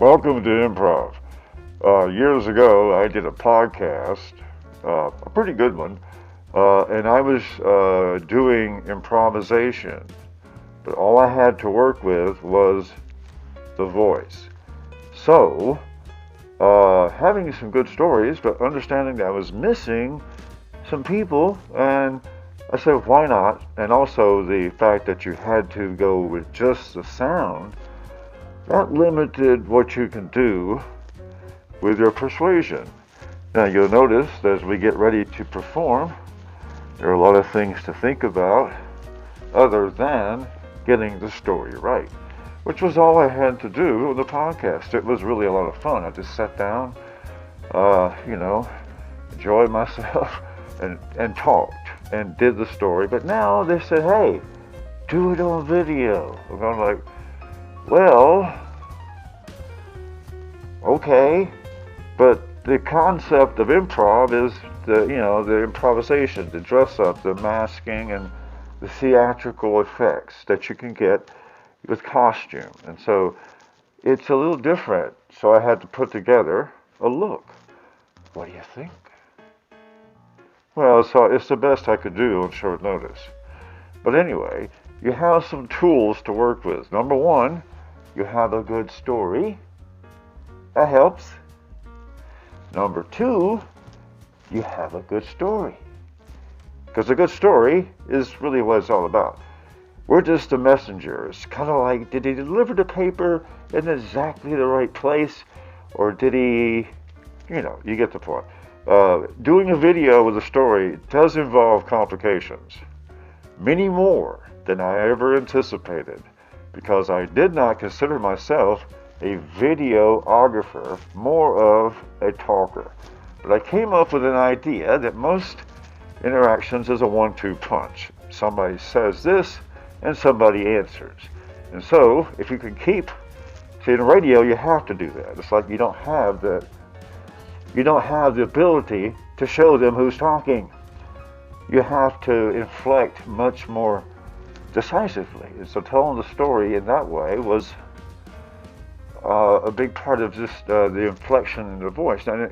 Welcome to Improv. Years ago, I did a podcast, a pretty good one, and I was doing improvisation. But all I had to work with was the voice. So, having some good stories, but understanding that I was missing some people, and I said, why not? And also the fact that you had to go with just the sound, that limited what you can do with your persuasion. Now you'll notice that as we get ready to perform, there are a lot of things to think about other than getting the story right, which was all I had to do with the podcast. It was really a lot of fun. I just sat down, enjoyed myself and talked and did the story. But now they said, hey, do it on video. I'm going like, well, okay, but the concept of improv is the improvisation, the dress up, the masking, and the theatrical effects that you can get with costume. And so it's a little different. So I had to put together a look. What do you think? Well, so it's the best I could do on short notice. But anyway, you have some tools to work with. Number one, you have a good story. That helps. Number two, you have a good story. Because a good story is really what it's all about. We're just the messengers. Kind of like, did he deliver the paper in exactly the right place? Or did he, you get the point. Doing a video with a story does involve complications. Many more than I ever anticipated. Because I did not consider myself a videographer, more of a talker. But I came up with an idea that most interactions is a 1-2 punch. Somebody says this and somebody answers. And so if you can see, in radio you have to do that. It's like you don't have the ability to show them who's talking. You have to inflect much more decisively. And so telling the story in that way was a big part of just the inflection in the voice. Now,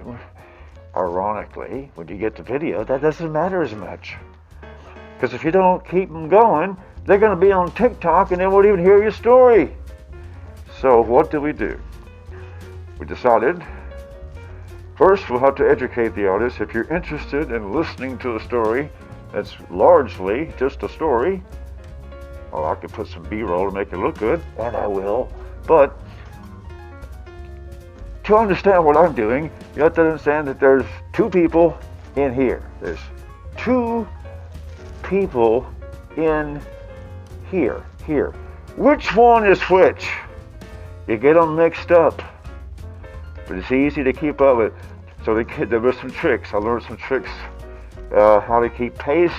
ironically, when you get the video, that doesn't matter as much. Because if you don't keep them going, they're going to be on TikTok and they won't even hear your story. So what do? We decided, first we'll have to educate the audience. If you're interested in listening to a story that's largely just a story, well, I could put some BRoll to make it look good, and I will. But to understand what I'm doing, you have to understand that there's two people in here. There's two people in here. Which one is which? You get them mixed up. But it's easy to keep up with. So there were some tricks. I learned some tricks how to keep pace.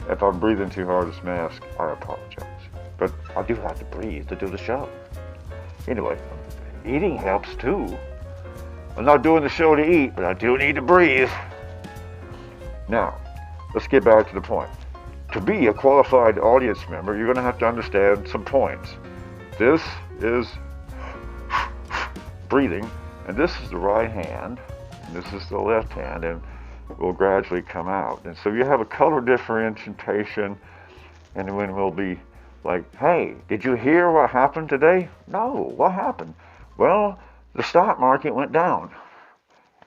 If I'm breathing too hard, this mask, I apologize. But I do have to breathe to do the show. Anyway, eating helps too. I'm not doing the show to eat, but I do need to breathe. Now, let's get back to the point. To be a qualified audience member, you're going to have to understand some points. This is breathing, and this is the right hand, and this is the left hand, and will gradually come out. And so you have a color differentiation, and when we'll be like, hey, did you hear what happened today? No, what happened? Well, the stock market went down.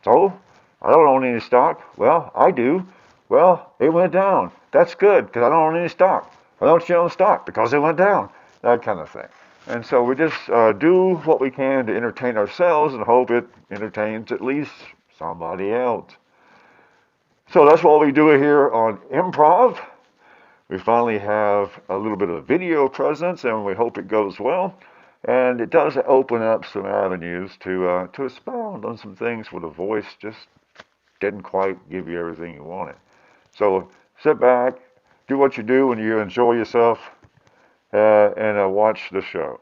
So, I don't own any stock. Well, I do. Well, it went down. That's good, because I don't own any stock. Why don't you own stock? Because it went down. That kind of thing. And so we just do what we can to entertain ourselves and hope it entertains at least somebody else. So that's what we do here on Improv. We finally have a little bit of video presence, and we hope it goes well. And it does open up some avenues to expound on some things where the voice just didn't quite give you everything you wanted. So sit back, do what you do when you enjoy yourself, and watch the show.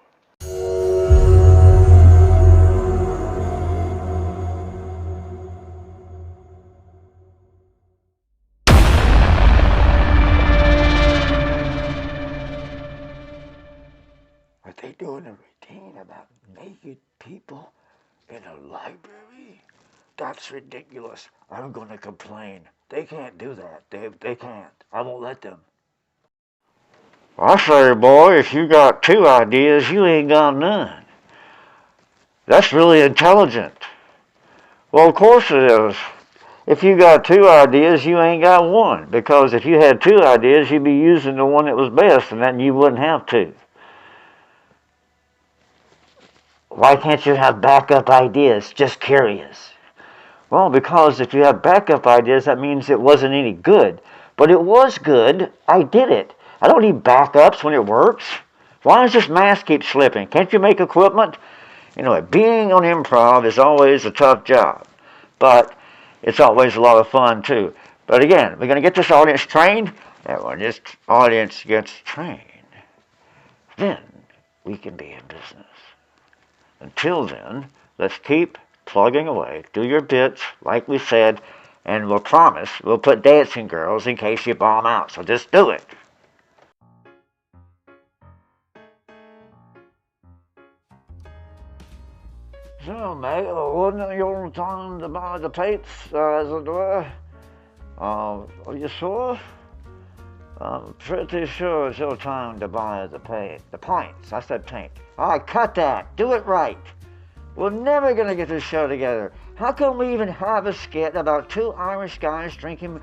Are they doing a routine about naked people in a library? That's ridiculous. I'm going to complain. They can't do that. They can't. I won't let them. I say, boy, if you got two ideas, you ain't got none. That's really intelligent. Well, of course it is. If you got two ideas, you ain't got one. Because if you had two ideas, you'd be using the one that was best, and then you wouldn't have two. Why can't you have backup ideas? Just curious. Well, because if you have backup ideas, that means it wasn't any good. But it was good. I did it. I don't need backups when it works. Why does this mask keep slipping? Can't you make equipment? Anyway, being on improv is always a tough job. But it's always a lot of fun, too. But again, we're going to get this audience trained. And when this audience gets trained, then we can be in business. Until then, let's keep plugging away. Do your bits, like we said, and we'll promise we'll put dancing girls in case you bomb out. So just do it. So, mate, wasn't it your time to buy the paints, as it were? Are you sure? I'm pretty sure it's your time to buy the paint. The pints. I said paint. All right, cut that. Do it right. We're never going to get this show together. How come we even have a skit about two Irish guys drinking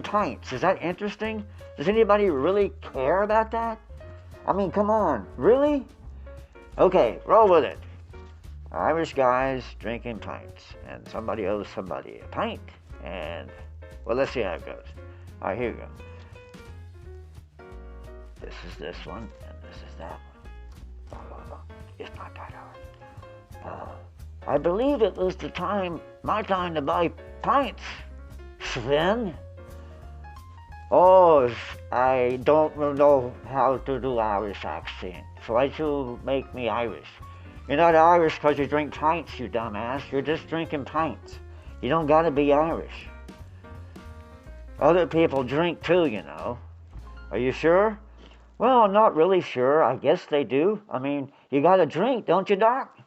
pints? Is that interesting? Does anybody really care about that? I mean, come on. Really? Okay, roll with it. Irish guys drinking pints, and somebody owes somebody a pint, and, well, let's see how it goes. All right, here we go. This is this one, and this is that one. It's not that hard. I believe it was my time to buy pints, Sven. Oh, I don't know how to do Irish accent, so why you make me Irish? You're not Irish because you drink pints, you dumbass. You're just drinking pints. You don't gotta be Irish. Other people drink too, you know. Are you sure? Well, I'm not really sure. I guess they do. I mean, you gotta drink, don't you, Doc?